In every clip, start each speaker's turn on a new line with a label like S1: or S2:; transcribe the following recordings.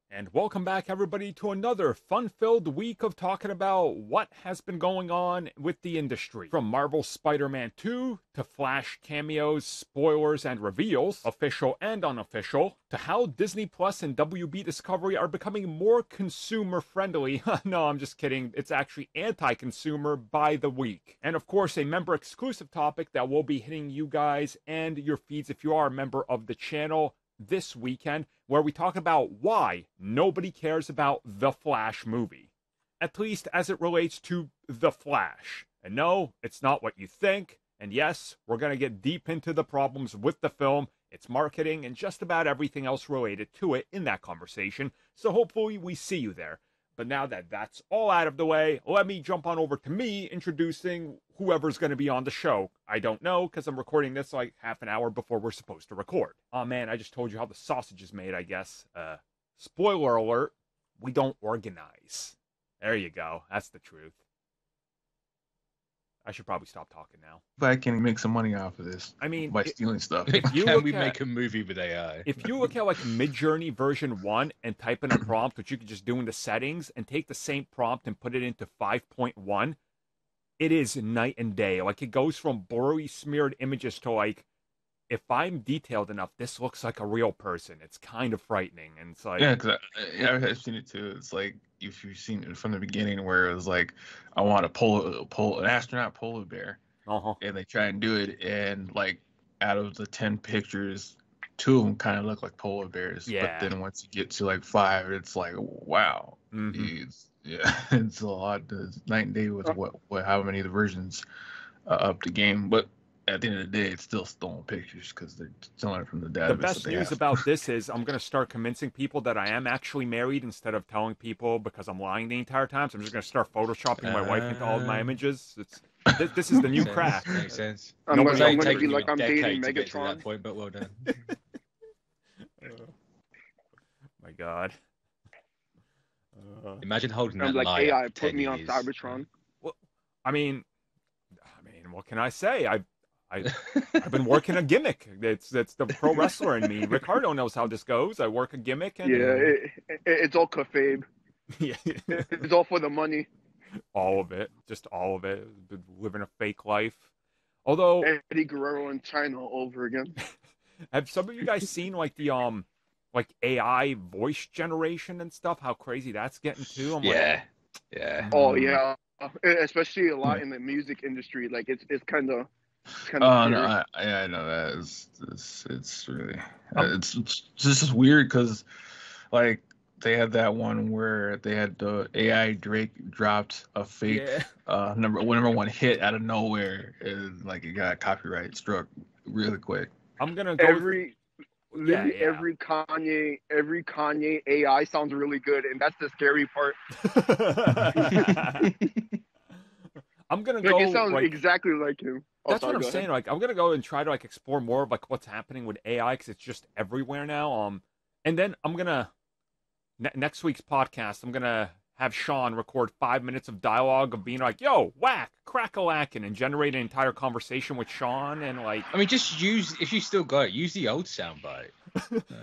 S1: And welcome back, everybody, to another fun-filled week of talking about what has been going on with the industry. From Marvel's Spider-Man 2, to Flash cameos, spoilers, and reveals, official and unofficial, to how Disney Plus and WB Discovery are becoming more consumer-friendly. No, I'm just kidding. It's actually anti-consumer by the week. And of course, a member-exclusive topic that will be hitting you guys and your feeds if you are a member of the channel this weekend, where we talk about why nobody cares about the Flash movie, at least as it relates to the Flash. And no, it's not what you think. And yes, we're going to get deep into the problems with the film, its marketing, and just about everything else related to it in that conversation. So hopefully we see you there. But now that that's all out of the way, let me jump on over to me introducing whoever's going to be on the show. I don't know, because I'm recording this like half an hour before we're supposed to record. Oh man, I just told you how the sausage is made, I guess. Spoiler alert, we don't organize. There you go. That's the truth. I should probably stop talking now.
S2: But I can make some money off of this.
S1: I mean,
S2: by stealing stuff.
S3: Can we make a movie with AI?
S1: If you look at like Midjourney version 1 and type in a prompt, which you can just do in the settings, and take the same prompt and put it into 5.1, it is night and day. Like, it goes from blurry smeared images to like, if I'm detailed enough, this looks like a real person. It's kind of frightening. And it's like,
S2: Yeah, because I've seen it too. It's like, if you've seen it from the beginning, where it was like, I want an astronaut polar bear, and they try and do it, and like, out of the 10 pictures, 2 of them kind of look like polar bears.
S1: Yeah.
S2: But then once you get to like 5, it's like, wow. It's a lot. It's night and day with how many of the versions up the game. But at the end of the day, it's still stolen pictures because they're stealing it from the database.
S1: The best news about this is I'm going to start convincing people that I am actually married instead of telling people because I'm lying the entire time. So I'm just going to start photoshopping my wife into all of my images. This is the new crack.
S3: Makes sense.
S4: I'm going to
S3: Take
S4: be
S3: you
S4: like
S3: a
S4: I'm dating
S3: decade to get to
S4: Megatron.
S3: that point, but well done.
S1: My God.
S3: Imagine holding
S4: I'm
S3: that
S4: like,
S3: lie
S4: AI,
S3: up for
S4: put
S3: 10
S4: me on
S3: years.
S4: Cybertron.
S1: Well, I mean, what can I say? I've been working a gimmick. That's the pro wrestler in me. Ricardo knows how this goes. I work a gimmick, and
S4: It's all kayfabe.
S1: yeah,
S4: It's all for the money.
S1: all of it, just all of it. Living a fake life. Although,
S4: Eddie Guerrero in China all over again.
S1: have some of you guys seen like the like AI voice generation and stuff? How crazy that's getting too. I'm
S3: Yeah.
S4: Oh yeah, especially a lot in the music industry. Like it's kind of.
S2: Oh no, I know that. It's really it's just weird because like they had that one where they had the AI Drake dropped a fake number one hit out of nowhere, and like it got copyright struck really quick.
S1: I'm gonna go
S4: every Kanye AI sounds really good, and that's the scary part.
S1: I'm gonna
S4: Like
S1: go.
S4: it sounds
S1: like,
S4: exactly like him.
S1: That's what I'm saying. Like, I'm gonna go and try to like explore more of like what's happening with AI because it's just everywhere now. And then I'm gonna next week's podcast. I'm gonna have Sean record 5 minutes of dialogue of being like, "Yo, whack, crack-a-lackin'," and generate an entire conversation with Sean and like.
S3: I mean, just if you still got it, use the old soundbite.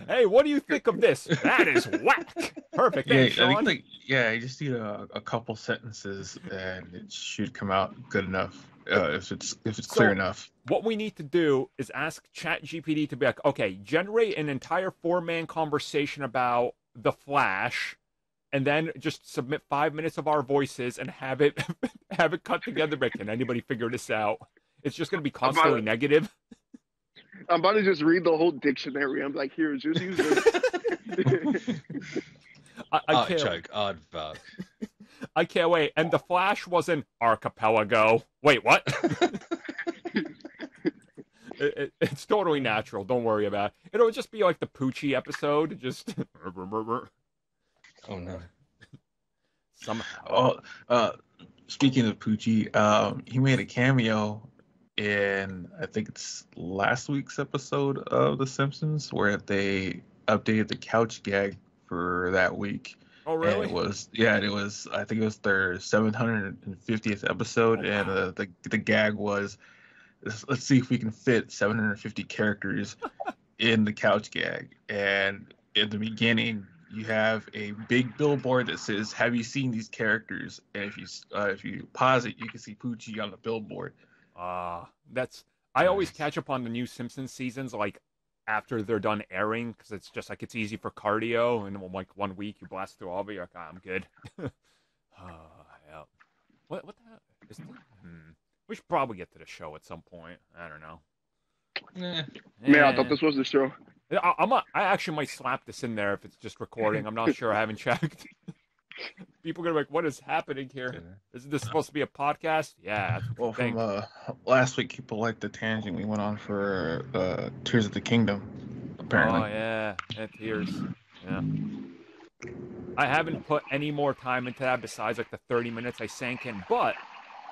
S1: Hey, what do you think of this? That is whack. Perfect.
S2: Yeah,
S1: Thanks, Sean.
S2: I think you just need a couple sentences and it should come out good enough. If it's clear enough.
S1: What we need to do is ask ChatGPT to be like, okay, generate an entire 4-man conversation about the Flash, and then just submit 5 minutes of our voices and have it cut together. But can anybody figure this out? It's just going to be constantly negative.
S4: I'm about to just read the whole dictionary. I'm like, here, just use this.
S1: I can't.
S3: Aardvark.
S1: I can't wait. And the Flash was an archipelago. Wait, what? It's totally natural. Don't worry about it. It'll just be like the Poochie episode. Just.
S3: Oh no.
S1: Somehow.
S2: Speaking of Poochie, he made a cameo in I think it's last week's episode of The Simpsons where they updated the couch gag for that week.
S1: Oh really?
S2: And it was I think it was their 750th episode, and the gag was, let's see if we can fit 750 characters in the couch gag. And in the beginning, you have a big billboard that says, "Have you seen these characters?" And if you pause it, you can see Poochie on the billboard.
S1: That's I always catch up on the new Simpsons seasons like after they're done airing because it's just like it's easy for cardio, and in like 1 week you blast through all of it. You're like, I'm good. Yeah. What the hell is this? We should probably get to the show at some point. I don't know.
S4: Man, I thought this was the show.
S1: I actually might slap this in there if it's just recording. I'm not sure. I haven't checked. People are gonna be like, "What is happening here? Isn't this supposed to be a podcast?" Yeah.
S2: Well, from last week, people liked the tangent we went on for Tears of the Kingdom. Apparently.
S1: Oh yeah, Tears. Yeah. I haven't put any more time into that besides like the 30 minutes I sank in, but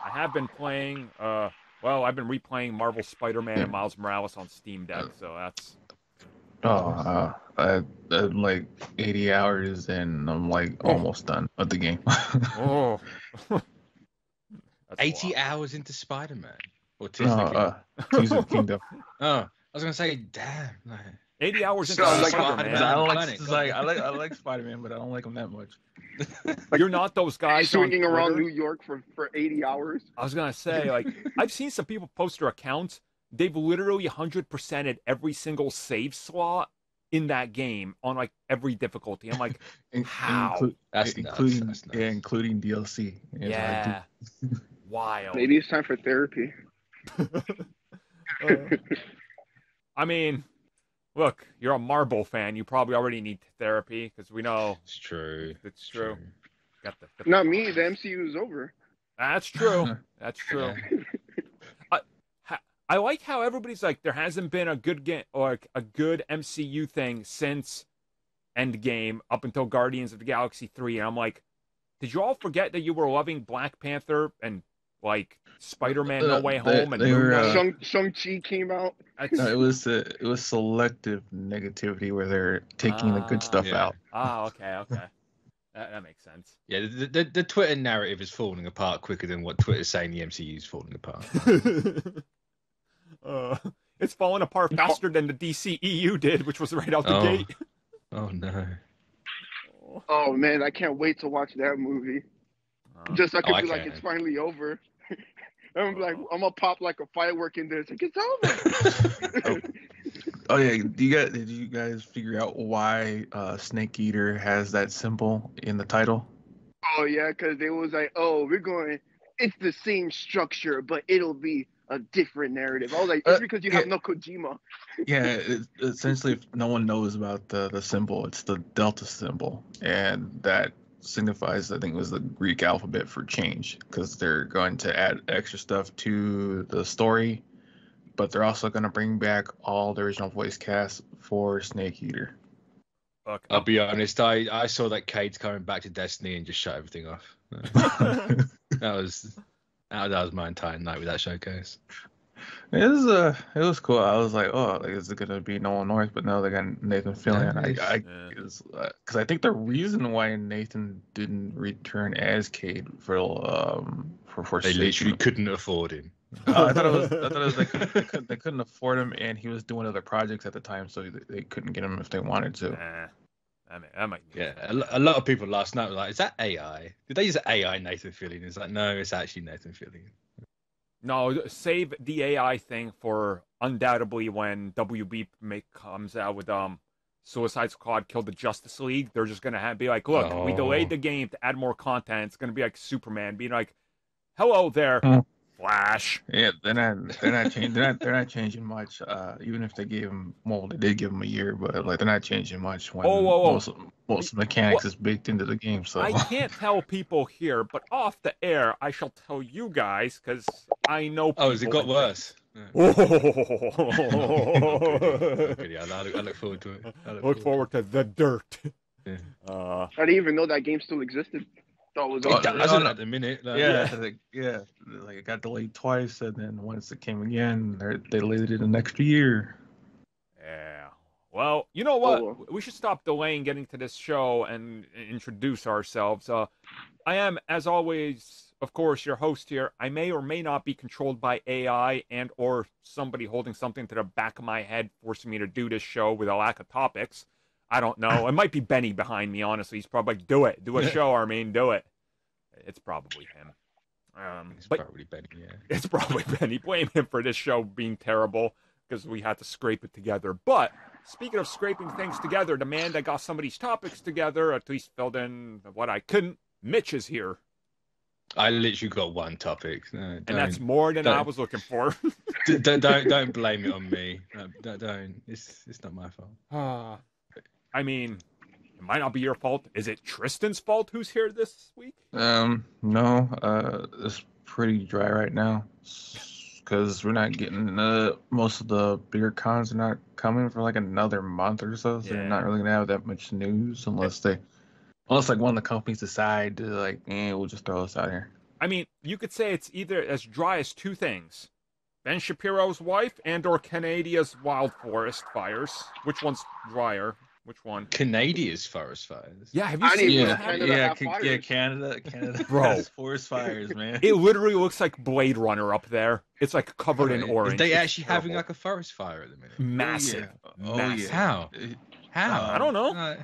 S1: I have been playing. I've been replaying Marvel Spider-Man and Miles Morales on Steam Deck, so that's.
S2: I'm like 80 hours and I'm like almost done with the game.
S3: 80 hours into Spider-Man or
S2: Tears of the Kingdom.
S3: Oh, I was gonna say, damn.
S1: 80 hours into Spider-Man.
S2: I like Spider-Man, but I don't like him that much.
S1: Like, you're not those guys
S4: swinging around New York for 80 hours.
S1: I was gonna say, like, I've seen some people post their accounts. They've literally 100%ed every single save slot in that game on like every difficulty. I'm like, how?
S2: Including DLC.
S1: Yeah. Wild.
S4: Maybe it's time for therapy.
S1: I mean, look, you're a Marvel fan. You probably already need therapy because we know
S3: it's true.
S1: It's true. Got the
S4: Not me. The MCU is over.
S1: That's true. That's true. I like how everybody's like, there hasn't been a good game or a good MCU thing since Endgame up until Guardians of the Galaxy 3. And I'm like, did you all forget that you were loving Black Panther and like Spider-Man No Way Home and
S4: Shang-Chi came out?
S2: No, it was selective negativity where they're taking the good stuff out.
S1: Okay. That makes sense.
S3: Yeah, the Twitter narrative is falling apart quicker than what Twitter's saying the MCU is falling apart.
S1: It's falling apart faster than the DCEU did, which was right out the gate.
S3: Oh no.
S4: Oh man, I can't wait to watch that movie. Just so I can be like, it's finally over. I'm like, I'm gonna pop like a firework in there. It's like, it's over.
S2: Oh yeah, did you guys figure out why Snake Eater has that symbol in the title?
S4: Oh yeah, because they was like, it's the same structure, but it'll be a different narrative. I was like, it's because you have no Kojima.
S2: Yeah, essentially, if no one knows about the symbol, it's the Delta symbol, and that signifies, I think it was the Greek alphabet for change, because they're going to add extra stuff to the story, but they're also going to bring back all the original voice cast for Snake Eater.
S1: Look,
S3: I'll be honest, I saw that Cade's coming back to Destiny and just shut everything off. That was my entire night with that showcase.
S2: It was cool. I was like, is it gonna be Nolan North? But no, they got Nathan Fillion. Because I think the reason why Nathan didn't return as Cade for
S3: they literally couldn't afford him.
S2: I thought it was like they couldn't afford him, and he was doing other projects at the time, so they couldn't get him if they wanted to.
S1: I might.
S3: Yeah, a lot of people last night were like, "Is that AI? Did they use AI Nathan Fillion?" It's like, no, it's actually Nathan Fillion.
S1: No, save the AI thing for undoubtedly when WB comes out with Suicide Squad killed the Justice League. They're just gonna be like, look, we delayed the game to add more content. It's gonna be like Superman being like, "Hello there, Flash."
S2: Yeah, they're not changing much. Even if they gave him, they did give him a year, but like they're not changing much when most mechanics is baked into the game. So
S1: I can't tell people here, but off the air, I shall tell you guys because I know.
S3: Has it got worse?
S1: Yeah.
S3: Okay, I look forward to it.
S1: Look forward to the dirt.
S3: Yeah.
S4: I didn't even know that game still existed.
S3: It doesn't at the minute.
S2: Like, like it got delayed twice, and then once it came again, they delayed it an extra year.
S1: Yeah. Well, you know what? We should stop delaying getting to this show and introduce ourselves. I am, as always, of course, your host here. I may or may not be controlled by AI and or somebody holding something to the back of my head, forcing me to do this show with a lack of topics. I don't know. It might be Benny behind me, honestly. He's probably like, do it. Do a show, Armin. Do it. It's probably him.
S3: It's probably Benny, yeah.
S1: It's probably Benny. Blame him for this show being terrible because we had to scrape it together. But speaking of scraping things together, the man that got some of these topics together, at least filled in what I couldn't, Mitch is here.
S3: I literally got one topic. No,
S1: and that's more than I was looking for.
S3: don't blame it on me. Don't. It's not my fault.
S1: I mean, it might not be your fault. Is it Tristan's fault who's here this week?
S2: No. It's pretty dry right now because we're not getting most of the bigger cons are not coming for like another month or so. So you're not really gonna have that much news unless like one of the companies decide to like, we'll just throw this out here.
S1: I mean, you could say it's either as dry as two things: Ben Shapiro's wife and/or Canada's wild forest fires. Which one's drier? Which one?
S3: Canada's forest fires.
S1: Yeah, have you seen
S2: that? Canada
S1: Bro.
S2: has forest fires, man.
S1: It literally looks like Blade Runner up there. It's like covered in orange.
S3: Is they actually having like a forest fire at the minute?
S1: Massive.
S2: Massive.
S3: How?
S1: I don't know.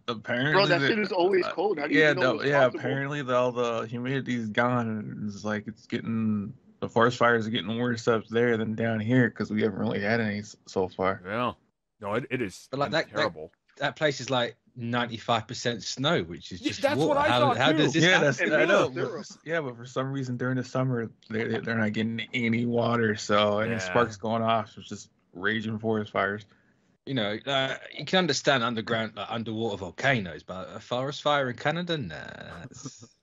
S2: Apparently,
S4: bro, that shit is always cold. How do you know
S2: apparently all the humidity is gone. It's like the forest fires are getting worse up there than down here because we haven't really had any so far.
S1: Yeah. No, it is.
S3: But like
S1: terrible.
S3: That place is like 95% snow, which is just
S1: that's
S3: water.
S1: what I thought
S3: how
S1: too.
S3: does this
S2: happen? I know. But for some reason during the summer they're not getting any water, so any sparks going off. So it's just raging forest fires.
S3: You know, you can understand underwater volcanoes, but a forest fire in Canada, nah.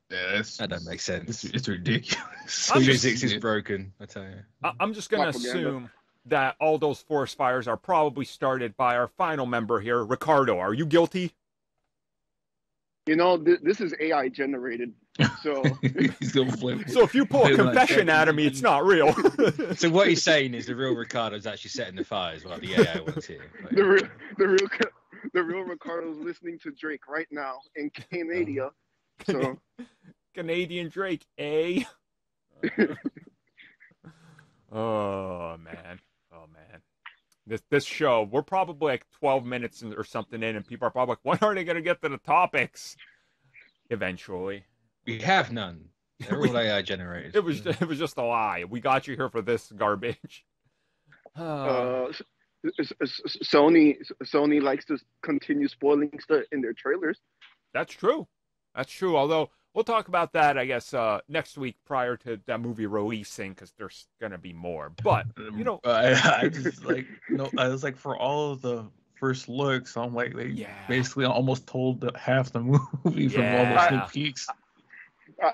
S3: That don't make sense.
S2: It's ridiculous.
S3: Physics is broken, I tell you.
S1: I'm just gonna assume that all those forest fires are probably started by our final member here, Ricardo. Are you guilty?
S4: You know, this is AI generated, so
S2: he's gonna flip.
S1: So if you pull a confession out of me, it's not real.
S3: So what he's saying is the real Ricardo's actually setting the fires while the AI one's here. Like,
S4: the real Ricardo's listening to Drake right now in Canada. So
S1: Canadian Drake, eh? Oh man. This show, we're probably like 12 minutes or something in, and people are probably like, when are they going to get to the topics? Eventually.
S3: We have none. They're all AI generated.
S1: It was just a lie. We got you here for this garbage.
S4: Sony likes to continue spoiling stuff in their trailers.
S1: That's true. Although we'll talk about that, I guess, next week prior to that movie releasing, because there's gonna be more. But you know,
S2: I just like I was like for all of the first looks, I'm like they basically almost told half the movie from all the sneak peeks.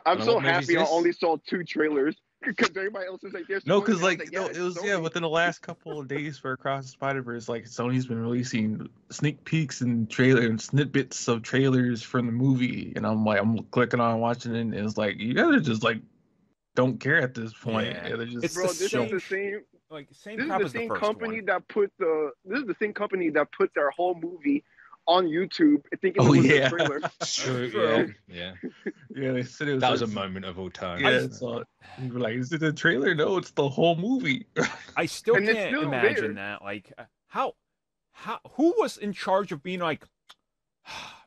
S4: I'm so happy I only saw 2 trailers. Because everybody else is like, there's
S2: no, because it was within the last couple of days for Across the Spider-Verse, like Sony's been releasing sneak peeks and snippets of trailers from the movie, and I'm clicking on watching it, and it's like you guys are just like don't care at this point.
S1: Yeah.
S2: This
S4: is the same company that put their whole movie on YouTube. Thinking it was a trailer.
S3: True. Yeah.
S2: They said it was
S3: that was a moment of all time.
S2: Yeah, you were like, is it a trailer? No, it's the whole movie.
S1: I still can't imagine that. Like, how, who was in charge of being like,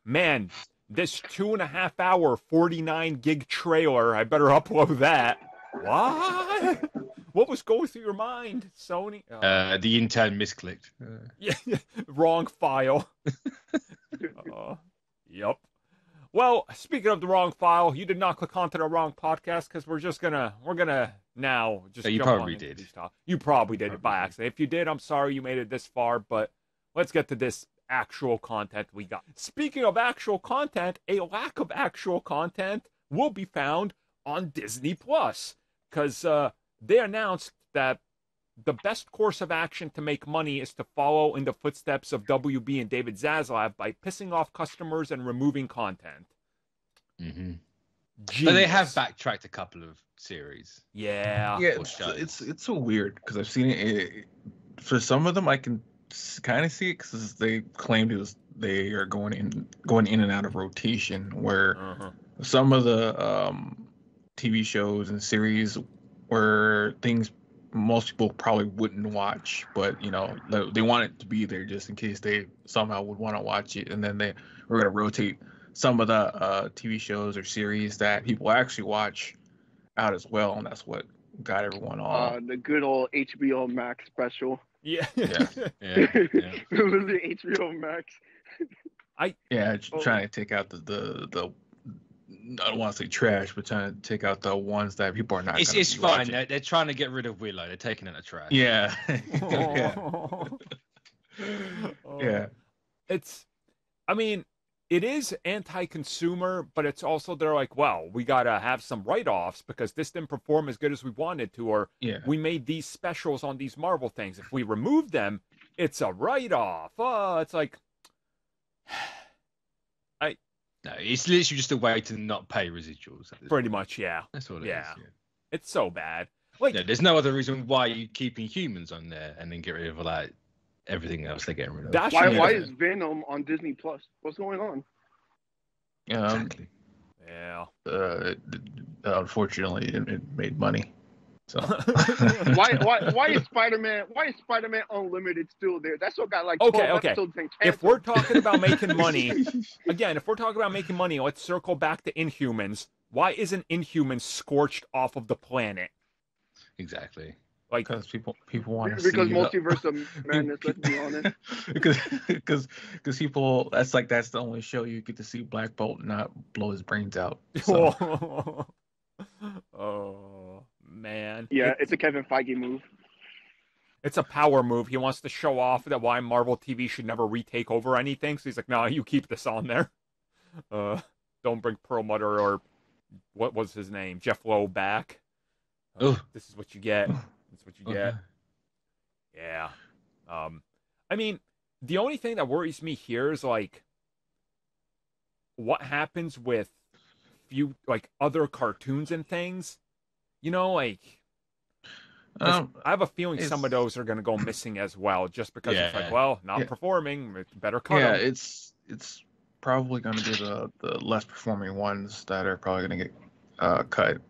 S1: man, this 2.5 hour 49 gig trailer, I better upload that. What? What was going through your mind, Sony?
S3: The intern misclicked.
S1: Yeah, wrong file. Yep. Well, speaking of the wrong file, you did not click onto the wrong podcast because we're gonna now just.
S3: You
S1: jump
S3: probably
S1: on
S3: did.
S1: You probably did it by accident. If you did, I'm sorry you made it this far, but let's get to this actual content we got. Speaking of actual content, a lack of actual content will be found on Disney Plus because they announced that the best course of action to make money is to follow in the footsteps of WB and David Zaslav by pissing off customers and removing content.
S3: Mm-hmm. But they have backtracked a couple of series.
S1: Yeah.
S2: It's so weird because I've seen it. For some of them, I can kind of see it because they claimed they are going in and out of rotation. Where some of the TV shows and series where things most people probably wouldn't watch, but they want it to be there just in case they somehow would want to watch it, and then we're gonna rotate some of the TV shows or series that people actually watch out as well, and that's what got everyone all.
S4: The good old HBO Max special.
S1: Yeah.
S3: Yeah.
S4: Literally HBO Max.
S2: Trying to take out the I don't want to say trash, but trying to take out the ones that people are not.
S3: It's fine. They're trying to get rid of Willow. They're taking it out of trash.
S2: Yeah.
S1: Yeah. It is anti-consumer, but it's also they're like, well, we gotta have some write-offs because this didn't perform as good as we wanted to, or we made these specials on these Marvel things. If we remove them, it's a write-off. It's like,
S3: no, it's literally just a way to not pay residuals.
S1: Pretty much, yeah.
S3: That's all it is. Yeah.
S1: It's so bad. Like,
S3: there's no other reason why you're keeping humans on there and then get rid of everything else they're getting rid of.
S4: Why is Venom on Disney Plus? What's going on?
S3: Exactly.
S1: Yeah.
S2: Unfortunately, it made money. So
S4: why is Spider-Man Unlimited still there? That still got like 12 episodes and
S1: if we're talking about making money, let's circle back to Inhumans. Why isn't Inhumans scorched off of the planet?
S3: Exactly.
S1: Like,
S2: because people want to
S4: see Multiverse of Madness. Let's be honest.
S2: because people that's the only show you get to see Black Bolt not blow his brains out. So.
S1: Oh man.
S4: Yeah, it's a Kevin Feige move.
S1: It's a power move. He wants to show off that why Marvel TV should never retake over anything. So he's like, no, you keep this on there. Don't bring Perlmutter or what was his name, Jeff Lowe back. This is what you get. That's what you get. Yeah. The only thing that worries me here is like what happens with other cartoons and things. I have a feeling some of those are going to go missing as well, just because it's like, well, not performing, better cut them.
S2: It's probably going to be the less performing ones that are probably going to get cut.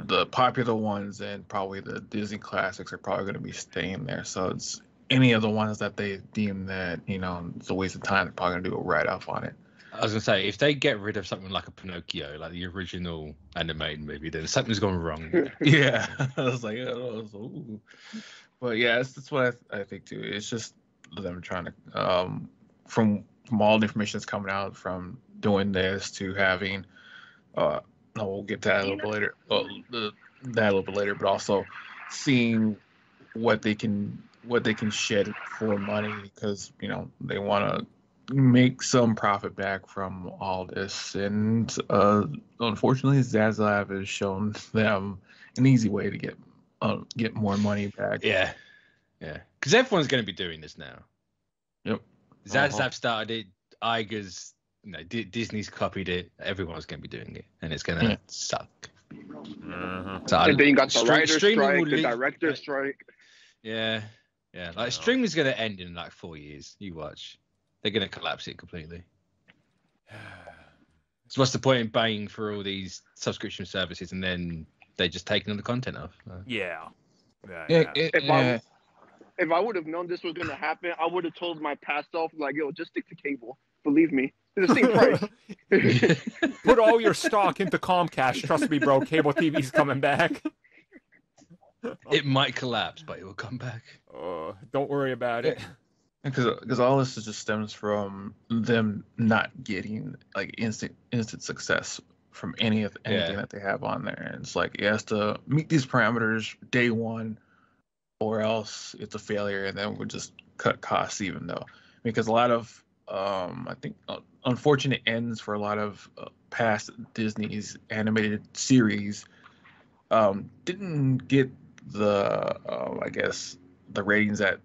S2: The popular ones and probably the Disney classics are probably going to be staying there. So it's any of the ones that they deem that it's a waste of time, they're probably going to do a write-off on it.
S3: I was going to say, if they get rid of something like a Pinocchio, like the original animated movie, then something's gone wrong.
S2: Yeah. I was like, ooh. But yeah, that's what I think too. It's just them trying to, from all the information that's coming out from doing this to having, we'll get to that a little bit later. That a little bit later, but also seeing what they can shed for money because they want to make some profit back from all this, and unfortunately, Zaslav has shown them an easy way to get more money back.
S3: Yeah, because everyone's going to be doing this now.
S2: Yep.
S3: Zaslav started it. Iger's. Disney's copied it. Everyone's going to be doing it, and it's going to suck.
S4: So and then you got the writer's strike, the director's strike.
S3: Yeah. Like streaming's going to end in like 4 years. You watch, they're going to collapse it completely. So what's the point in paying for all these subscription services and then they just taking all the content off?
S4: If I would have known this was going to happen, I would have told my past self, like, yo, just stick to cable. Believe me. It's the same price.
S1: Put all your stock into Comcast. Trust me, bro. Cable TV's coming back.
S3: It might collapse, but it will come back.
S1: Don't worry about it.
S2: Because all this just stems from them not getting like instant success from anything that they have on there. And it's like it has to meet these parameters day one, or else it's a failure, and then we'll just cut costs even though. Because a lot of I think unfortunate ends for a lot of past Disney's animated series didn't get the I guess the ratings that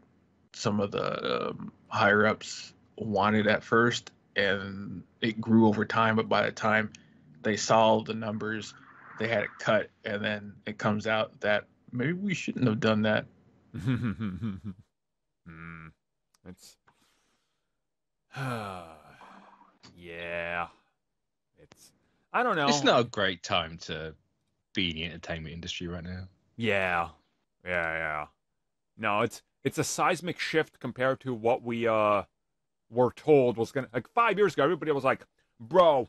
S2: some of the higher ups wanted at first, and it grew over time. But by the time they saw the numbers, they had it cut, and then it comes out that maybe we shouldn't have done that.
S1: It's yeah. It's I don't know.
S3: It's not a great time to be in the entertainment industry right now.
S1: Yeah. Yeah. No, it's a seismic shift compared to what we were told was gonna, like 5 years ago. Everybody was like, "Bro,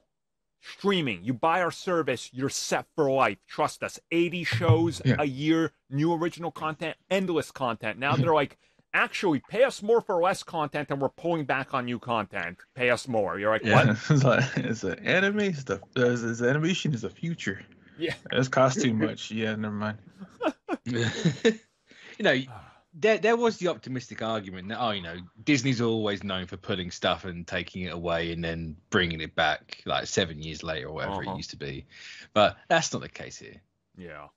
S1: streaming. You buy our service, you're set for life. Trust us. 80 shows a year, new original content, endless content." Now they're like, "Actually, pay us more for less content, and we're pulling back on new content. Pay us more." You're like, "What?"
S2: It's an anime stuff. This animation is the future.
S1: Yeah,
S2: it's cost too much. Yeah, never mind.
S3: There was the optimistic argument that, Disney's always known for putting stuff and taking it away and then bringing it back like 7 years later or whatever it used to be. But that's not the case here.
S1: Yeah.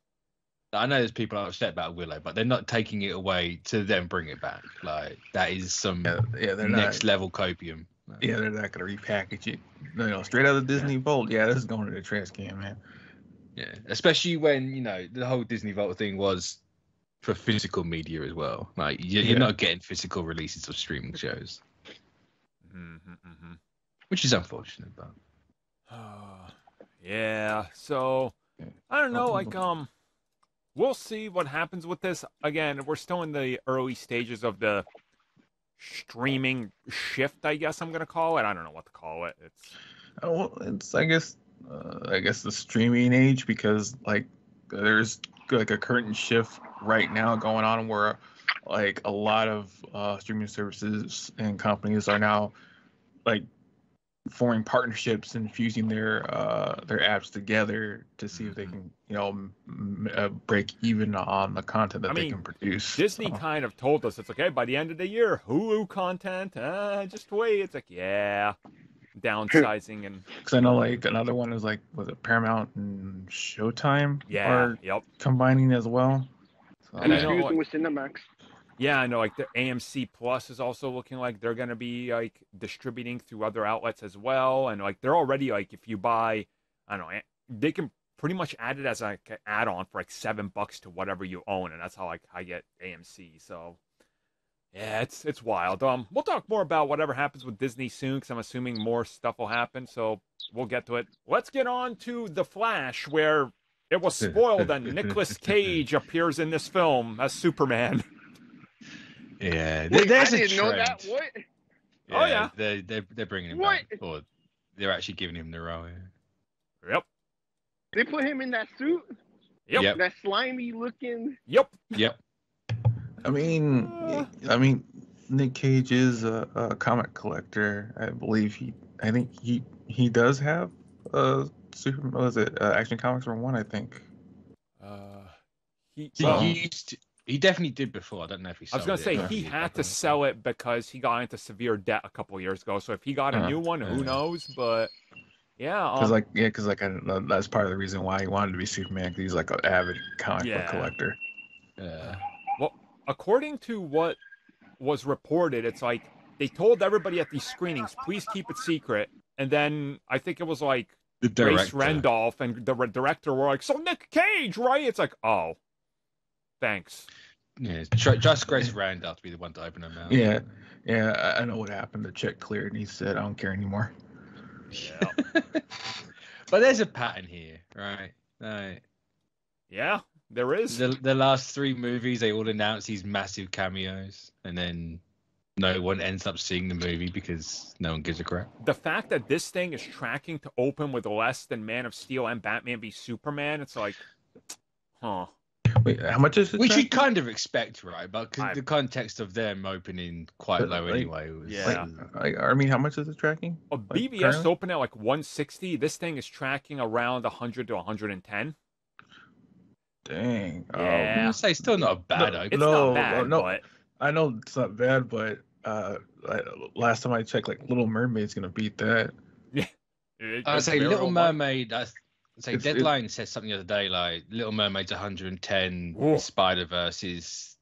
S3: I know there's people upset about Willow, but they're not taking it away to then bring it back. Like, that is some next level copium.
S2: Yeah, they're not going to repackage it. Straight out of the Disney Vault. Yeah, this is going to the trash can, man.
S3: Yeah, especially when, the whole Disney Vault thing was for physical media as well. Like, you're not getting physical releases of streaming shows, which is unfortunate. But
S1: yeah, so I don't know. Like, we'll see what happens with this. Again, we're still in the early stages of the streaming shift, I guess I'm gonna call it. I don't know what to call it.
S2: It's I guess the streaming age, because like there's like a current shift right now going on where like a lot of streaming services and companies are now like forming partnerships and fusing their apps together to see if they can break even on the content that they can produce.
S1: Disney kind of told us it's okay by the end of the year, Hulu content, just wait. It's like, downsizing. And
S2: because I know like another one is like, was it Paramount and Showtime are combining as well. So,
S4: and I know with Cinemax.
S1: Yeah, I know, like the AMC Plus is also looking like they're going to be like distributing through other outlets as well. And like they're already like, if you buy, I don't know, they can pretty much add it as like an add-on for like $7 to whatever you own. And that's how like I get AMC. So yeah, it's wild. We'll talk more about whatever happens with Disney soon, because I'm assuming more stuff will happen. So we'll get to it. Let's get on to The Flash, where it was spoiled that Nicolas Cage appears in this film as Superman.
S3: Yeah,
S4: there's I didn't know that. What?
S3: Yeah, they're bringing him back, or they're actually giving him the role. Yeah.
S1: Yep.
S4: They put him in that suit.
S1: Yep.
S4: That slimy looking.
S1: Yep.
S2: I mean, Nick Cage is a comic collector. I believe I think he does have Action Comics #1, I think.
S3: He definitely did before. I don't know if he sold it.
S1: I was going to say, he had to sell it because he got into severe debt a couple of years ago. So if he got a new one, who knows? But yeah.
S2: Because that's part of the reason why he wanted to be Superman, because he's like an avid comic book collector.
S3: Yeah.
S1: Well, according to what was reported, it's like they told everybody at these screenings, please keep it secret. And then I think it was like Grace Randolph and the director were like, so Nick Cage, right? It's like, oh. Thanks.
S3: Yeah, just Grace Randolph to be the one to open her mouth.
S2: Yeah, I know what happened. The check cleared, and he said, "I don't care anymore."
S1: Yeah.
S3: But there's a pattern here, right?
S1: Yeah, there is.
S3: The last 3 movies, they all announce these massive cameos, and then no one ends up seeing the movie because no one gives a crap.
S1: The fact that this thing is tracking to open with less than Man of Steel and Batman v Superman, it's like, huh.
S2: Wait, how much is it?
S3: Which you kind of expect, right? But the context of them opening quite low anyway.
S2: I mean, how much is it tracking?
S1: BVS opened at like 160. This thing is tracking around 100 to 110.
S2: Dang.
S1: Yeah.
S3: I'd say still not a bad open.
S1: It's not bad, but...
S2: I know it's not bad, but last time I checked, like Little Mermaid's gonna beat that.
S1: Yeah.
S3: I'd say Little Mermaid. Deadline said something the other day, like Little Mermaid's 110, Spider-Verse is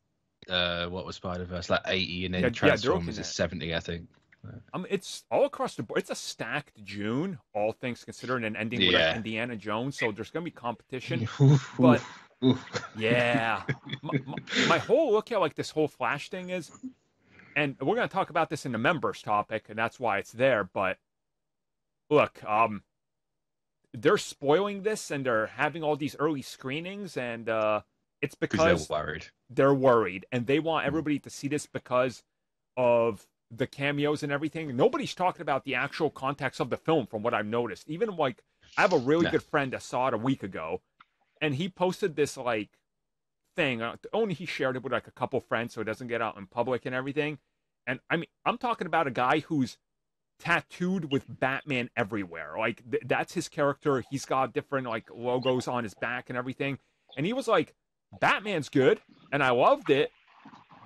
S3: what was Spider-Verse, like 80, and then Transformers is 70, I think.
S1: It's all across the board. It's a stacked June, all things considered, and ending with like Indiana Jones, so there's gonna be competition. But yeah, my whole look at like this whole Flash thing is, and we're gonna talk about this in the members topic, and that's why it's there. But look, they're spoiling this, and they're having all these early screenings, and it's because they're worried, and they want everybody to see this because of the cameos and everything. Nobody's talking about the actual context of the film, from what I've noticed. Even like, I have a really good friend that saw it a week ago, and he posted this like thing. Only he shared it with like a couple friends, so it doesn't get out in public and everything. And I mean, I'm talking about a guy who's tattooed with Batman everywhere. Like that's his character. He's got different like logos on his back and everything. And he was like, Batman's good, and I loved it.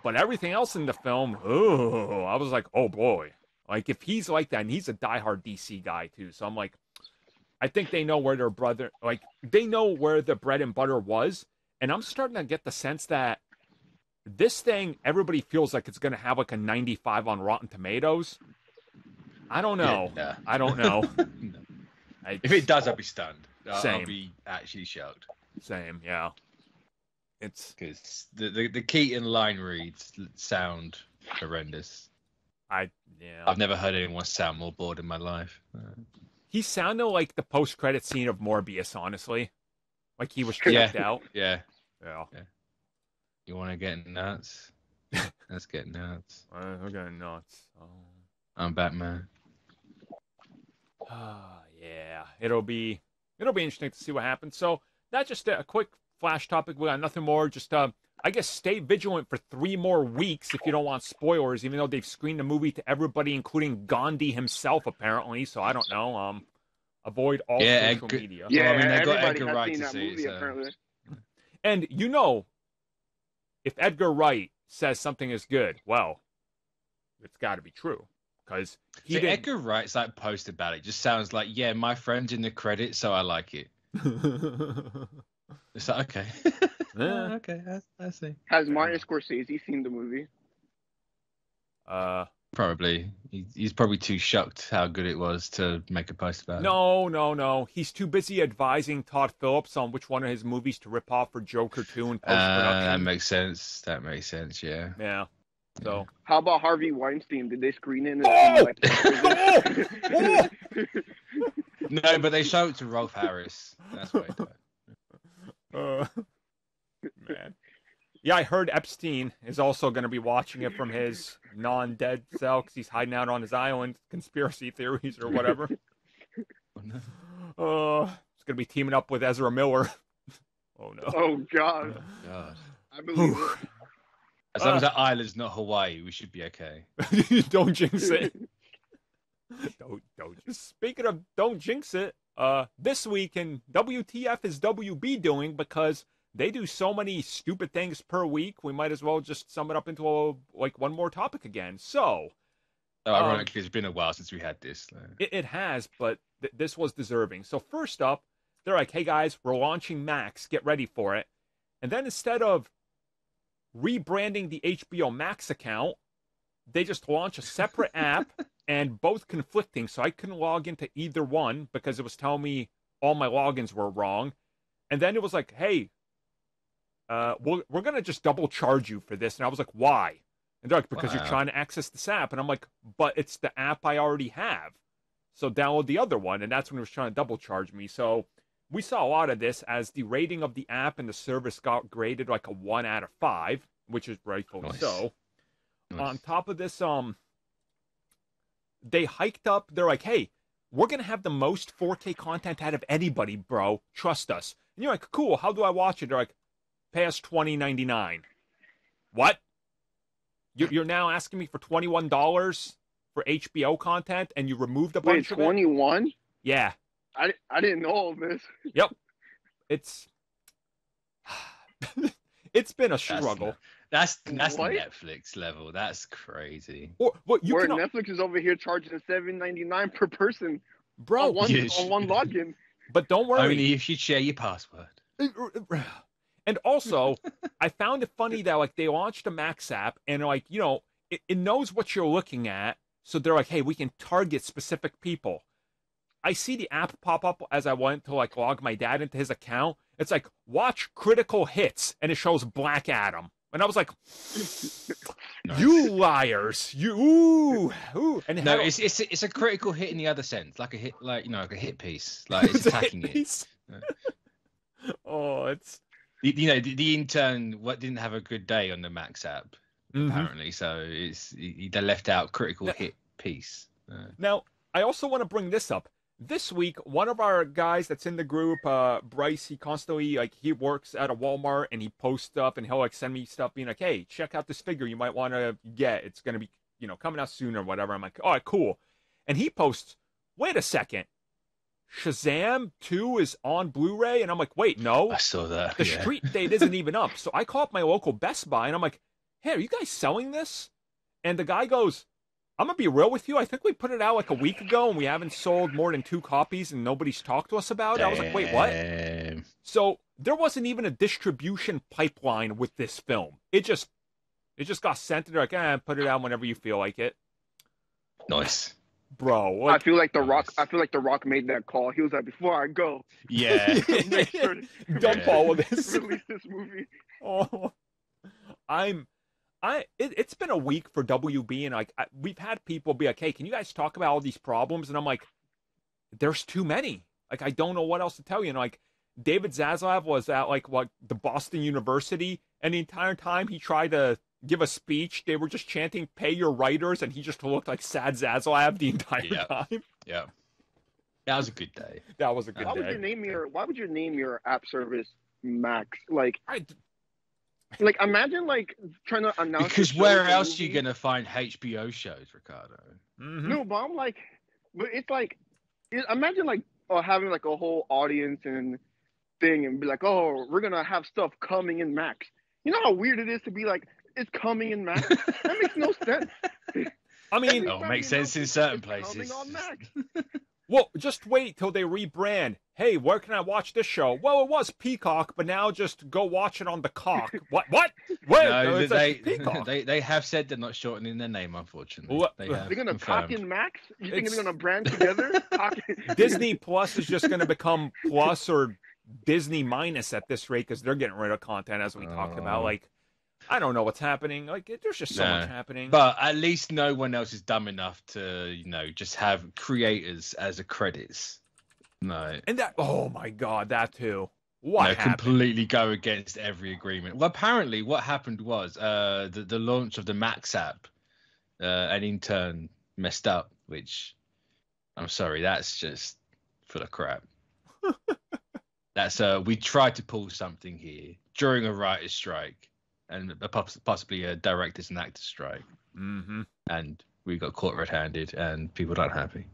S1: But everything else in the film, I was like, oh boy. Like, if he's like that, and he's a diehard DC guy too, so I'm like, I think they know where they know where the bread and butter was, and I'm starting to get the sense that this thing, everybody feels like it's going to have like a 95 on Rotten Tomatoes. I don't know.
S3: Yeah,
S1: I don't know.
S3: No. If it does, I'll be stunned.
S1: Same.
S3: I'll be actually shocked.
S1: Same, yeah. It's
S3: because the Keaton line reads sound horrendous. I've never heard anyone sound more bored in my life.
S1: He sounded like the post-credit scene of Morbius, honestly. Like he was checked out.
S3: Yeah. You want to get nuts? Let's get nuts.
S1: We're getting nuts. Oh.
S3: I'm Batman.
S1: Yeah. It'll be interesting to see what happens. So that's just a quick flash topic. We got nothing more. Just I guess stay vigilant for 3 more weeks if you don't want spoilers, even though they've screened the movie to everybody, including Gandhi himself, apparently. So I don't know. Avoid all social media.
S4: Yeah,
S3: well, I mean, they got
S4: everybody
S3: Edgar
S4: has
S3: Wright
S4: seen
S3: to
S4: that
S3: see
S4: movie,
S3: it.
S4: apparently.
S1: And you know, if Edgar Wright says something is good, well, it's got to be true. Because
S3: Edgar Wright's like post about it just sounds like, yeah, my friend's in the credits, so I like it. It's like, okay. Okay, I see.
S4: Has Martin Scorsese seen the movie?
S3: Probably. He's probably too shocked how good it was to make a post about it.
S1: No. He's too busy advising Todd Phillips on which one of his movies to rip off for Joker 2 in post-production.
S3: That makes sense, yeah.
S1: Yeah. So.
S4: How about Harvey Weinstein? Did they screen it?
S3: No, but they showed it to Rolf Harris. That's why he died.
S1: Man. Yeah, I heard Epstein is also going to be watching it from his non-dead cell because he's hiding out on his island. Conspiracy theories or whatever. He's going to be teaming up with Ezra Miller. Oh, no.
S4: Oh, God. I believe it.
S3: As long as that island's not Hawaii, we should be okay.
S1: Don't jinx it. Don't. Speaking of don't jinx it, this week in WTF is WB doing, because they do so many stupid things per week, we might as well just sum it up into one more topic again. So,
S3: ironically, it's been a while since we had this.
S1: It has, but this was deserving. So first up, they're like, hey guys, we're launching Max, get ready for it. And then instead of rebranding the HBO Max account, they just launch a separate app, and both conflicting, so I couldn't log into either one because it was telling me all my logins were wrong. And then it was like, hey, we're going to just double charge you for this. And I was like, why? And they're like, because you're trying to access this app. And I'm like, but it's the app I already have. So download the other one. And that's when it was trying to double charge me. So we saw a lot of this as the rating of the app and the service got graded like a 1 out of 5, which is rightfully so. Nice. On top of this, they hiked up. They're like, hey, we're going to have the most 4K content out of anybody, bro. Trust us. And you're like, cool, how do I watch it? They're like, pay us $20.99. What? You're now asking me for $21 for HBO content, and you removed a bunch of it?
S4: 21?
S1: Yeah.
S4: I didn't know all this.
S1: Yep. It's been a struggle.
S3: That's Netflix level. That's crazy.
S4: Netflix is over here charging $7.99 per person,
S1: bro,
S4: on one login.
S1: But don't worry.
S3: Only if you share your password.
S1: And also, I found it funny that they launched a Max app, and it knows what you're looking at, so they're like, hey, we can target specific people. I see the app pop up as I went to log my dad into his account. It's like, watch critical hits, and it shows Black Adam. And I was like, you liars. Ooh. And
S3: it's a critical hit in the other sense, like a hit, like a hit piece. Like it's attacking it.
S1: Oh,
S3: the intern didn't have a good day on the Max app apparently, so they left out critical hit piece.
S1: Now, I also want to bring this up. This week, one of our guys that's in the group, Bryce, he constantly, he works at a Walmart, and he posts stuff, and he'll, send me stuff being like, hey, check out this figure you might want to get. It's going to be, coming out soon or whatever. I'm like, all right, cool. And he posts, wait a second, Shazam 2 is on Blu-ray? And I'm like, wait, no.
S3: I saw that.
S1: The street date isn't even up. So I call up my local Best Buy, and I'm like, hey, are you guys selling this? And the guy goes, I'm going to be real with you. I think we put it out a week ago, and we haven't sold more than 2 copies, and nobody's talked to us about it. I was like, wait, what? So there wasn't even a distribution pipeline with this film. It just got sent, and they're like, put it out whenever you feel like it.
S3: Nice.
S1: Bro.
S4: I feel like The Rock made that call. He was like, before I go.
S3: Yeah.
S4: Make sure
S1: Don't follow this.
S4: Release this movie.
S1: Oh. It's been a week for WB, and we've had people be like, hey, can you guys talk about all these problems? And I'm like, there's too many. I don't know what else to tell you. And David Zaslav was at the Boston University, and the entire time he tried to give a speech, they were just chanting, pay your writers, and he just looked like sad Zaslav the entire time.
S3: Yeah. That was a good day.
S1: That was a good day.
S4: Why would you name your app service Max? Imagine trying to announce.
S3: Because where else are you gonna find HBO shows, Ricardo?
S1: Mm-hmm.
S4: No, but imagine having a whole audience and thing and be like, oh, we're gonna have stuff coming in Max. You know how weird it is to be like, it's coming in Max. That makes no sense.
S1: I mean,
S3: it makes sense in certain places.
S4: Coming on Max.
S1: Well, just wait till they rebrand. Hey, where can I watch this show? Well, it was Peacock, but now just go watch it on the cock. What? Wait,
S3: no, they have said they're not shortening their name, unfortunately.
S4: They're gonna cock in Max? You think they're gonna brand together?
S1: Disney Plus is just gonna become Plus or Disney Minus at this rate because they're getting rid of content, as we talked about. I don't know what's happening. There's just so much happening.
S3: But at least no one else is dumb enough to, just have creators as a credits. No.
S1: And that, oh my God, that too. What happened?
S3: Completely go against every agreement. Well, apparently what happened was the launch of the Max app, an intern messed up, which, I'm sorry, that's just full of crap. That's we tried to pull something here during a writer's strike. And possibly a directors and actors strike.
S1: Mm-hmm.
S3: And we got caught red-handed, and people aren't happy.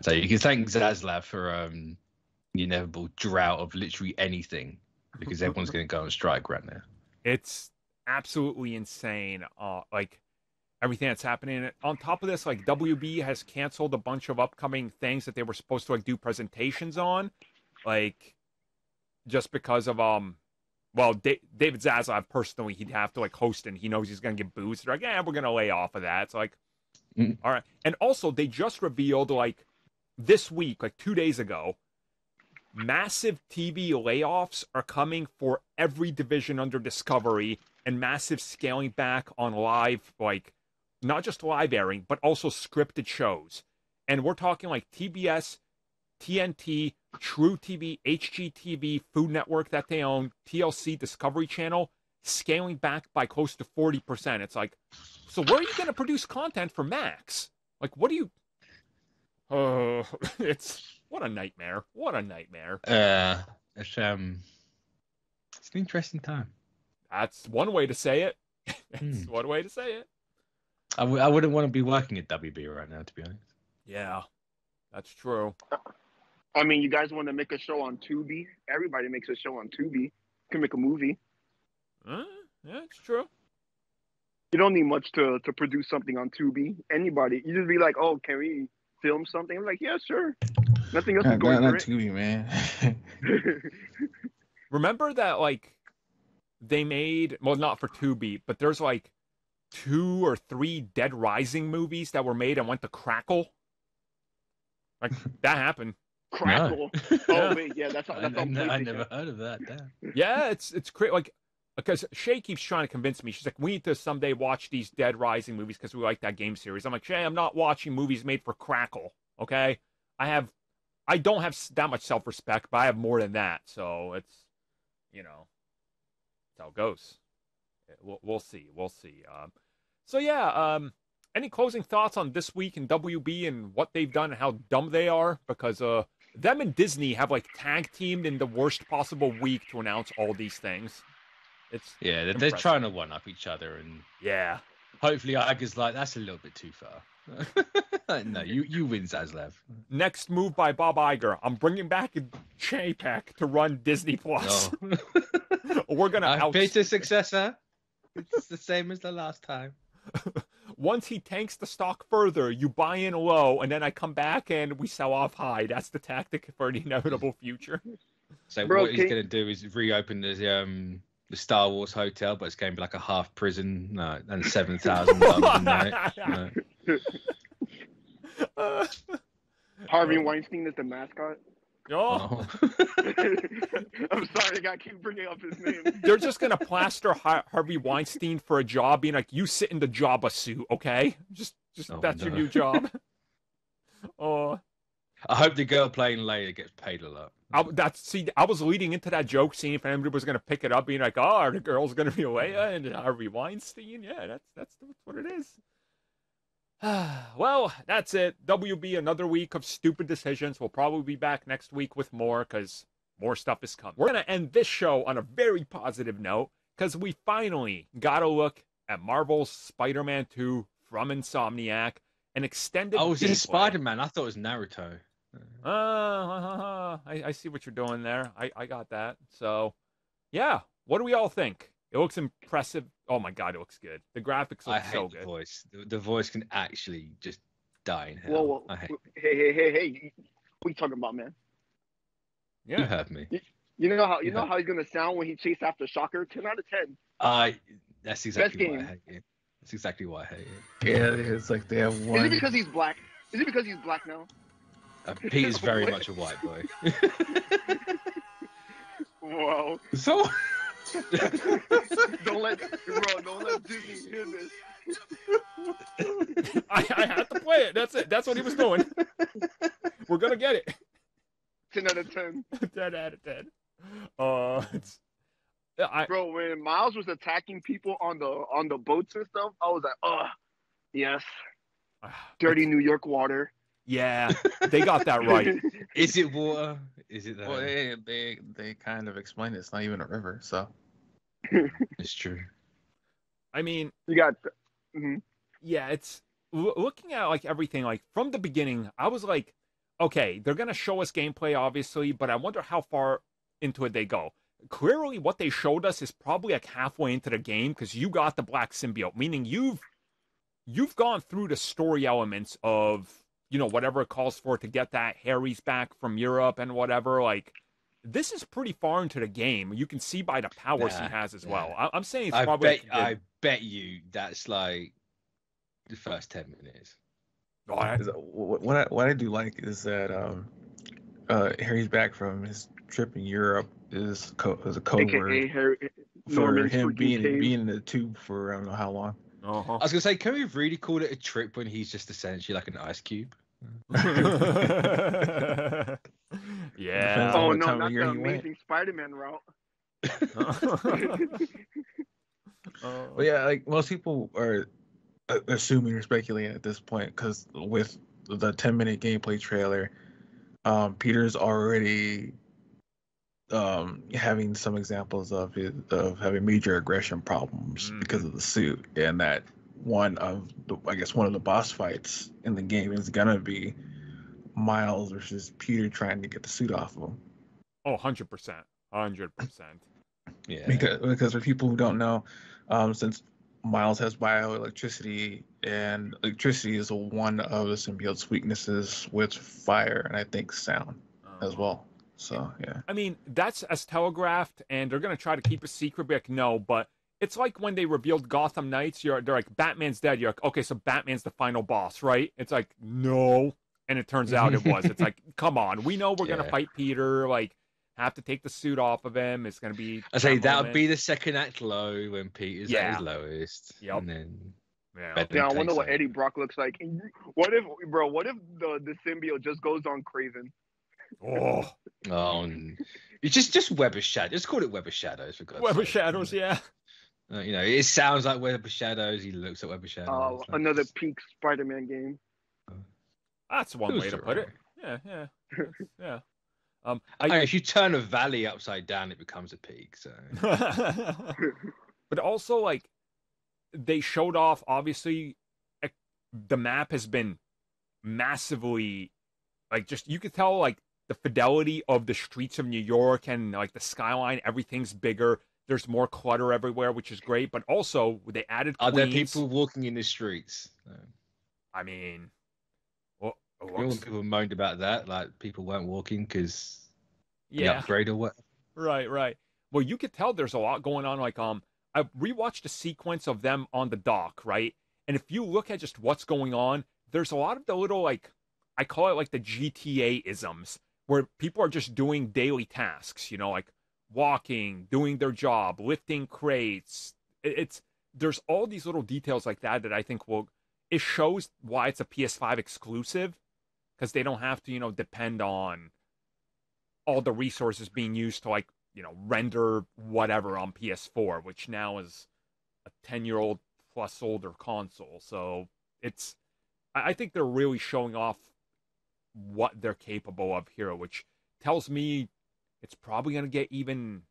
S3: So you can thank Zaslav for the inevitable drought of literally anything, because everyone's going to go on strike right now.
S1: It's absolutely insane. Everything that's happening. On top of this, WB has canceled a bunch of upcoming things that they were supposed to do presentations on, just because of Well, David Zaslav, personally, he'd have to, host, and he knows he's going to get booed. So they're like, we're going to lay off of that. It's all right. And also, they just revealed, this week, 2 days ago, massive TV layoffs are coming for every division under Discovery, and massive scaling back on live, not just live airing, but also scripted shows. And we're talking, TBS, TNT, True TV, HGTV, Food Network that they own, TLC, Discovery Channel, scaling back by close to 40%. It's so where are you going to produce content for Max? What do you... it's... What a nightmare. What a nightmare.
S3: It's an interesting time.
S1: That's one way to say it. That's one way to say it.
S3: I wouldn't want to be working at WB right now, to be honest.
S1: Yeah, that's true.
S4: I mean, you guys want to make a show on Tubi? Everybody makes a show on Tubi. You can make a movie.
S1: Yeah, it's true.
S4: You don't need much to produce something on Tubi. Anybody. You just be like, oh, can we film something? I'm like, yeah, sure. Nothing else is going
S2: not Tubi, man.
S1: Remember that, they made... Well, not for Tubi, but there's, 2 or 3 Dead Rising movies that were made and went to Crackle? That happened.
S4: Crackle.
S3: No.
S4: Oh wait, yeah, that's on PlayStation.
S3: I never heard of that. Damn.
S1: Yeah, it's great. Because Shay keeps trying to convince me. She's like, we need to someday watch these Dead Rising movies because we like that game series. I'm like, Shay, I'm not watching movies made for Crackle. Okay, I don't have that much self-respect, but I have more than that. So you know, that's how it goes. We'll see. We'll see. So yeah, any closing thoughts on this week in WB and what they've done and how dumb they are? Because them and Disney have like tag teamed in the worst possible week to announce all these things. It's
S3: they're trying to one up each other, and hopefully Iger's like, that's a little bit too far. No, you win, Zaslav.
S1: Next move by Bob Iger. I'm bringing back Chapek to run Disney Plus.
S3: No.
S1: We're gonna
S3: Peter's successor. It's the same as the last time.
S1: Once he tanks the stock further, you buy in low, and then I come back and we sell off high. That's the tactic for the inevitable future.
S3: So what he's going to do is reopen the Star Wars hotel, but it's going to be like a half prison, and 7,000 a night.
S4: Harvey Weinstein is the mascot.
S1: Oh.
S4: I'm sorry, I got to keep bringing up his name.
S1: They're just going to plaster Harvey Weinstein for a job, being like, you sit in the Jabba suit, okay? Just that's your new job.
S3: I hope the girl playing Leia gets paid a lot.
S1: I was leading into that joke, seeing if anybody was going to pick it up, being like, oh, the girl's going to be Leia and Harvey Weinstein. Yeah, that's what it is. Well, that's it. WB, another week of stupid decisions. We'll probably be back next week with more, because more stuff is coming. We're going to end this show on a very positive note, because we finally got a look at Marvel's Spider-Man 2 from Insomniac, an extended
S3: Oh, was it
S1: gameplay.
S3: Spider-Man? I thought it was Naruto.
S1: I see what you're doing there. I got that. So, yeah. What do we all think? It looks impressive. Oh my god, it looks good. The graphics look so good.
S3: Voice. The voice can actually just die in hell.
S4: Whoa. Hey. What are you talking about, man?
S3: Yeah. You heard me.
S4: You know how he's gonna sound when he chases after Shocker? 10 out of 10.
S3: That's exactly why I hate it. That's exactly why I hate it.
S2: Yeah, it's like they have one.
S4: Is it because he's black? Is it because he's black now?
S3: Peter's very much a white boy.
S4: Wow.
S2: So.
S4: Don't let Disney hear this.
S1: I had to play it. That's it. That's what he was doing. We're gonna get it.
S4: 10 out of 10.
S1: 10 out of 10.
S4: Bro, when Miles was attacking people on the boats and stuff, I was like, yes, dirty New York water.
S1: Yeah, they got that right.
S3: Is it water? Is it that?
S2: Well, they kind of explained it's not even a river, so.
S3: It's true.
S1: I mean,
S4: you got.
S1: Yeah, it's looking at like everything. Like from the beginning, I was like, okay, they're gonna show us gameplay, obviously, but I wonder how far into it they go. Clearly, what they showed us is probably like halfway into the game, because you got the black symbiote, meaning you've gone through the story elements of, whatever it calls for to get that Harry's back from Europe and whatever. Like, this is pretty far into the game. You can see by the powers he has as well. I'm saying it's probably.
S3: I bet you that's like the first 10 minutes.
S2: What I do like is that Harry's back from his trip in Europe is a code word for him being in the tube for I don't know how long.
S3: Uh-huh. I was gonna say, can we really call it a trip when he's just essentially like an ice cube?
S1: Yeah.
S4: Oh no, not the Amazing Spider-Man route.
S2: Well, yeah, like most people are assuming or speculating at this point, because with the 10-minute gameplay trailer, Peter's already having some examples of having major aggression problems because of the suit, and that one of the boss fights in the game is gonna be Miles versus Peter trying to get the suit off of him.
S1: Oh, 100%. 100%.
S2: Yeah. Because for people who don't know, since Miles has bioelectricity, and electricity is one of the symbiote's weaknesses with fire and I think sound as well. So, yeah.
S1: I mean, that's as telegraphed, and they're going to try to keep a secret, be like, no, but it's like when they revealed Gotham Knights, they're like, Batman's dead. You're like, okay, so Batman's the final boss, right? It's like, no. And it turns out it was. It's like, come on. We know we're going to fight Peter, like, have to take the suit off of him. It's going to be...
S3: I say that would be the second act low when Peter's at his lowest.
S1: Yep.
S3: And then...
S4: Yeah, I wonder what Eddie Brock looks like. What if the symbiote just goes on Kraven?
S1: Oh,
S3: It's just Web of Shadows. Just call it Web of Shadows for God's sake.
S1: Web of Shadows, yeah.
S3: It sounds like Web of Shadows. He looks like Web of Shadows.
S4: Another peak Spider-Man game.
S1: That's one way to put it. Yeah.
S3: If you turn a valley upside down, it becomes a peak. So,
S1: but also like they showed off. Obviously, the map has been massively, like, just you could tell like the fidelity of the streets of New York and like the skyline. Everything's bigger. There's more clutter everywhere, which is great. But also they added Queens.
S3: Are there people walking in the streets?
S1: I mean.
S3: People moaned about that, like people weren't walking because the upgrade or what.
S1: Right. Well, you could tell there's a lot going on. Like, I rewatched a sequence of them on the dock, right? And if you look at just what's going on, there's a lot of the little, like, I call it like the GTA isms, where people are just doing daily tasks, like walking, doing their job, lifting crates. There's all these little details like that I think it shows why it's a PS5 exclusive. Because they don't have to, depend on all the resources being used to, like, render whatever on PS4, which now is a 10-year-old plus older console. So I think they're really showing off what they're capable of here, which tells me it's probably going to get even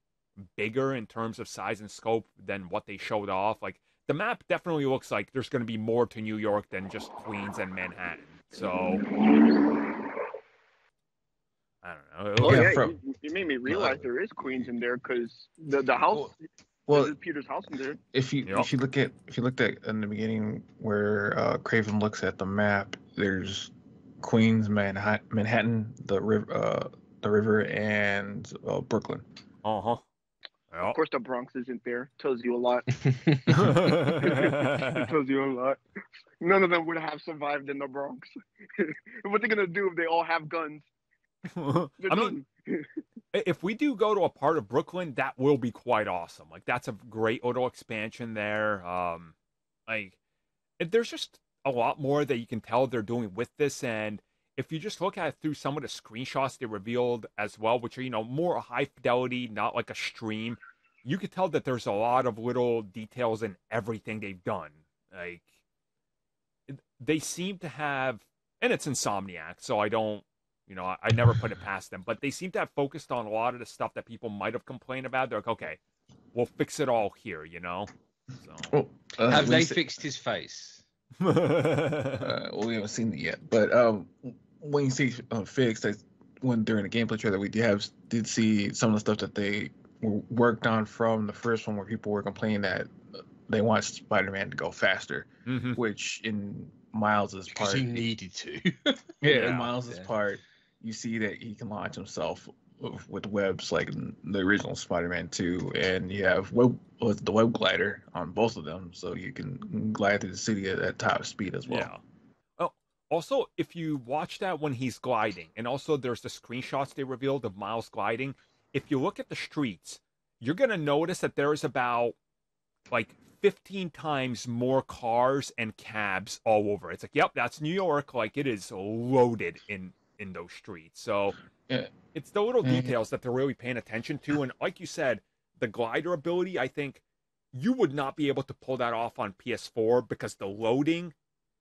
S1: bigger in terms of size and scope than what they showed off. Like, the map definitely looks like there's going to be more to New York than just Queens and Manhattan. So, I don't know.
S4: You made me realize there is Queens in there because the house. Well, Peter's house in there.
S2: If you looked at in the beginning where Kraven looks at the map, there's Queens, Manhattan, the river, and Brooklyn.
S1: Yep.
S4: Of course, the Bronx isn't there. Tells you a lot. It tells you a lot. None of them would have survived in the Bronx. What they're gonna do if they all have guns?
S1: I mean, if we do go to a part of Brooklyn, that will be quite awesome. Like, that's a great little expansion there. There's just a lot more that you can tell they're doing with this, and if you just look at it through some of the screenshots they revealed as well, which are, more high fidelity, not like a stream, you could tell that there's a lot of little details in everything they've done. Like, they seem to have, and it's Insomniac, so I don't, I never put it past them, but they seem to have focused on a lot of the stuff that people might have complained about. They're like, okay, we'll fix it all here, So.
S3: Have they fixed his face?
S2: We haven't seen it yet, but when you see fixed, during the gameplay trailer, we did see some of the stuff that they worked on from the first one, where people were complaining that they want Spider-Man to go faster, which in Miles's part,
S3: he needed to.
S2: In Miles's part, you see that he can launch himself with webs like in the original Spider-Man 2, and you have the web glider on both of them, so you can glide through the city at top speed as well.
S1: Yeah. Oh, also, if you watch that when he's gliding, and also there's the screenshots they revealed of Miles gliding, if you look at the streets, you're going to notice that there is about, like, 15 times more cars and cabs all over. It's like, yep, that's New York. Like, it is loaded in those streets. So it's the little details that they're really paying attention to. And like you said, the glider ability, I think you would not be able to pull that off on PS4 because the loading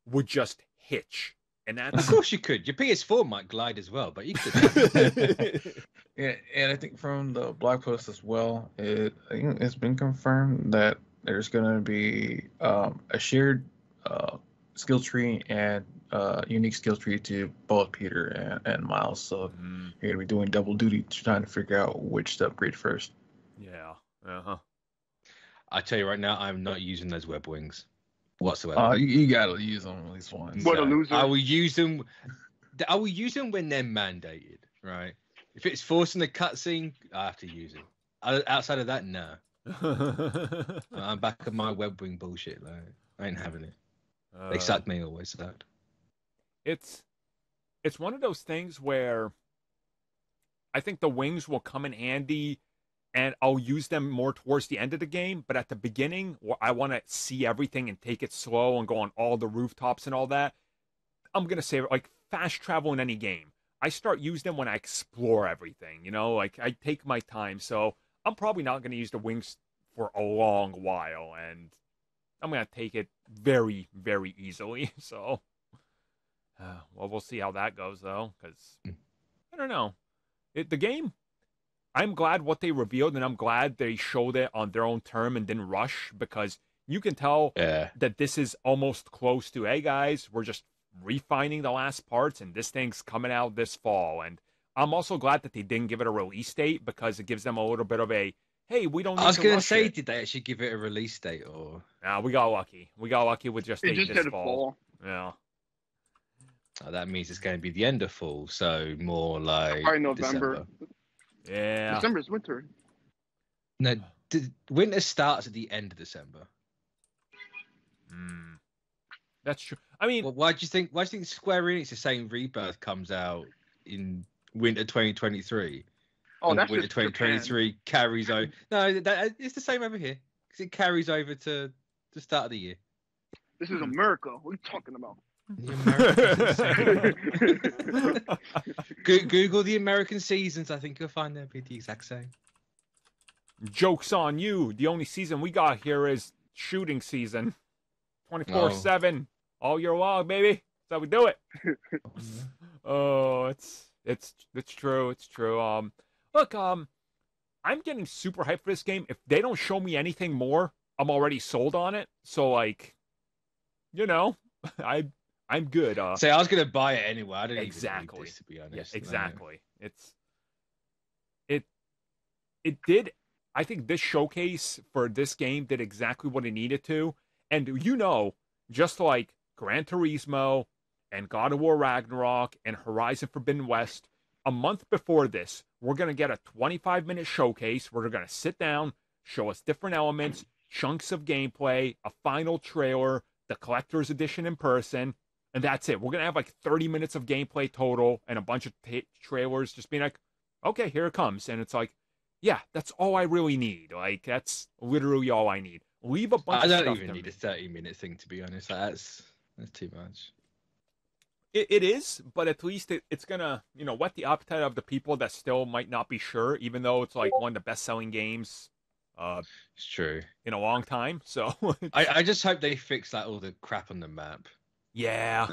S1: would just hitch. And that's...
S3: Of course you could. Your PS4 might glide as well, but you could.
S2: Yeah, and I think from the blog post as well, it's been confirmed that there's going to be a shared skill tree and unique skill tree to both Peter and Miles. So you're going to be doing double duty trying to figure out which to upgrade first.
S1: Yeah.
S3: I tell you right now, I'm not using those web wings whatsoever.
S2: You got to use them at least once.
S4: What a loser.
S3: I will use them when they're mandated, right? If it's forcing the cutscene, I have to use it. Outside of that, no. I'm back at my web wing bullshit. Like, I ain't having it. They sucked me, always sucked.
S1: It's one of those things where I think the wings will come in handy, and I'll use them more towards the end of the game. But at the beginning, I want to see everything and take it slow and go on all the rooftops and all that. I'm gonna say, like, fast travel in any game. I start using them when I explore everything, you know, like I take my time. So I'm probably not going to use the wings for a long while, and I'm going to take it very, very easily. So, well, we'll see how that goes, though, because I don't know. The game, I'm glad what they revealed, and I'm glad they showed it on their own term and didn't rush, because you can tell that this is almost close to, hey, guys, we're just refining the last parts, and this thing's coming out this fall. And I'm also glad that they didn't give it a release date, because it gives them a little bit of a, hey, we don't need to rush it.
S3: I was going to say, did they actually give it a release date? Or
S1: nah, we got lucky. We got lucky with just this fall. Yeah.
S3: Oh, that means it's going to be the end of fall, so more like
S4: probably November.
S3: December.
S1: Yeah.
S4: December's winter.
S3: No, winter starts at the end of December.
S1: That's true. I mean,
S3: well, why do you think Square Enix is saying Rebirth comes out in winter 2023?
S4: Oh,
S3: and
S4: that's
S3: winter 2023
S4: Japan.
S3: Carries over. No, it's the same over here, because it carries over to the start of the year.
S4: This is America. What are you talking about?
S3: Google the American seasons. I think you'll find they'll be the exact same.
S1: Joke's on you. The only season we got here is shooting season. 24/7. All year long, baby. That's how we do it. Oh, it's true. It's true. Look, I'm getting super hyped for this game. If they don't show me anything more, I'm already sold on it. So, like, you know, I'm good.
S3: So I was gonna buy it anyway. I didn't
S1: exactly
S3: even need this, to be honest.
S1: Yes, exactly. No. It did. I think this showcase for this game did exactly what it needed to. And you know, just like Gran Turismo and God of War Ragnarok and Horizon Forbidden West, a month before this, we're going to get a 25-minute showcase where they're going to sit down, show us different elements, chunks of gameplay, a final trailer, the collector's edition in person, and that's it. We're going to have like 30 minutes of gameplay total and a bunch of trailers just being like, okay, here it comes. And it's like, yeah, that's all I really need. Like, that's literally all I need. Leave a bunch of stuff.
S3: I don't even need a 30-minute thing, to be honest. That's too much.
S1: It is, but at least it's gonna, you know, whet the appetite of the people that still might not be sure, even though it's like one of the best-selling games.
S3: It's true.
S1: In a long time. So
S3: I just hope they fix like all the crap on the map.
S1: Yeah.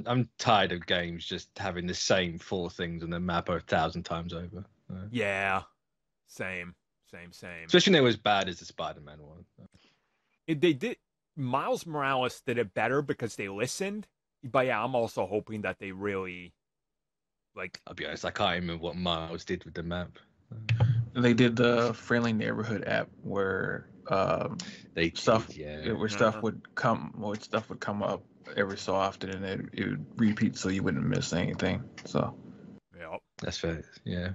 S3: I'm tired of games just having the same 4 things on the map 1,000 times over.
S1: Yeah. Same.
S3: Especially when it was bad as the Spider-Man one.
S1: They did. Miles Morales did it better because they listened. But yeah, I'm also hoping that they really, like.
S3: I'll be honest, I can't remember what Miles did with the map.
S2: They did the Friendly Neighborhood app where stuff would come up every so often, and it would repeat so you wouldn't miss anything. So.
S1: Yep.
S3: That's fair. Yeah.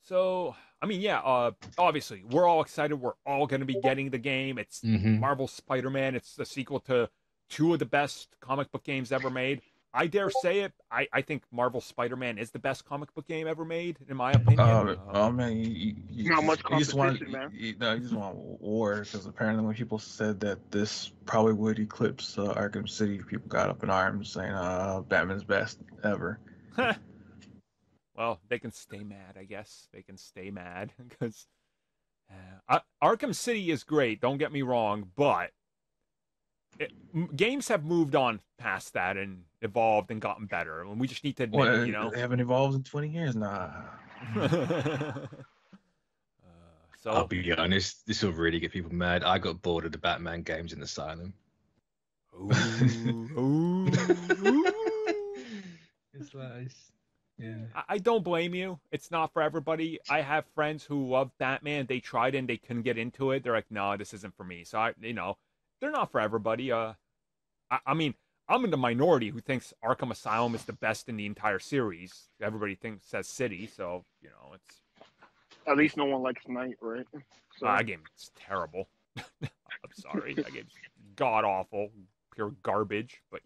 S1: So, I mean, yeah, obviously, we're all excited. We're all going to be getting the game. It's Marvel Spider-Man. It's the sequel to 2 of the best comic book games ever made. I dare say it. I think Marvel Spider-Man is the best comic book game ever made, in my opinion.
S2: Man, you
S4: not much competition, man.
S2: You just want war, because apparently when people said that this probably would eclipse Arkham City, people got up in arms saying Batman's best ever.
S1: Well, they can stay mad, I guess. They can stay mad, because Arkham City is great, don't get me wrong, but games have moved on past that and evolved and gotten better, and we just need to admit it, you know?
S2: They haven't evolved in 20 years now.
S1: So
S3: I'll be honest, this will really get people mad. I got bored of the Batman games in Asylum.
S1: Ooh.
S3: It's like... Yeah.
S1: I don't blame you. It's not for everybody. I have friends who love Batman. They tried it and they couldn't get into it. They're like, no, this isn't for me. So, they're not for everybody. I mean, I'm in the minority who thinks Arkham Asylum is the best in the entire series. Everybody says City, so, it's...
S4: At least no one likes Night, right? So.
S1: That game is terrible. I'm sorry. That game's god-awful. Pure garbage. But,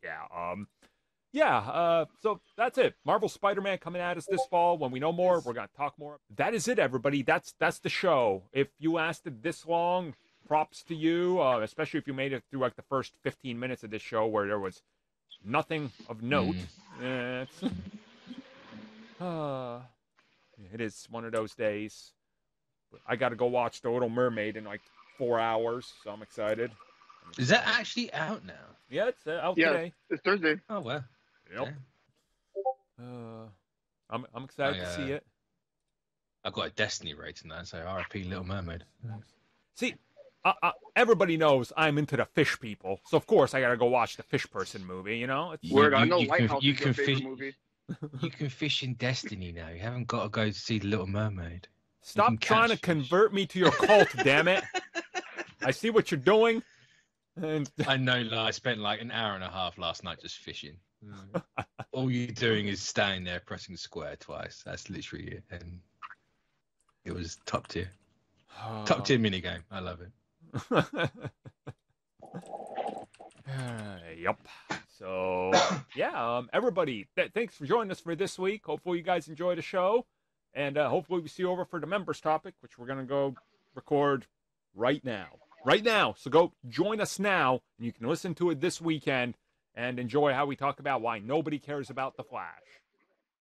S1: yeah, so that's it. Marvel Spider-Man coming at us this fall. When we know more, we're going to talk more. That is it, everybody. That's the show. If you lasted this long, props to you, especially if you made it through like the first 15 minutes of this show where there was nothing of note. It is one of those days. I got to go watch The Little Mermaid in like 4 hours, so I'm excited.
S3: Is that actually out now?
S1: Yeah, it's out today.
S4: It's Thursday.
S3: Oh, well.
S1: Yep. Yeah. I'm excited to see it.
S3: I've got a Destiny rating now, so RIP Little Mermaid.
S1: See, everybody knows I'm into the fish people, so of course I gotta go watch the Fish Person movie. You know,
S4: Word, I know Lighthouse is your favorite movie.
S3: You can fish in Destiny now. You haven't got to go to see The Little Mermaid.
S1: Stop trying to convert me to your cult, damn it! I see what you're doing. And...
S3: I know. I spent like an hour and a half last night just fishing. All you're doing is standing there pressing square twice. That's literally it, and it was top tier. Top tier minigame. I love it.
S1: Yep. So, yeah, everybody, thanks for joining us for this week. Hopefully you guys enjoy the show. And hopefully we see you over for the members topic, which we're going to go record right now. Right now. So go join us now, and you can listen to it this weekend and enjoy how we talk about why nobody cares about The Flash.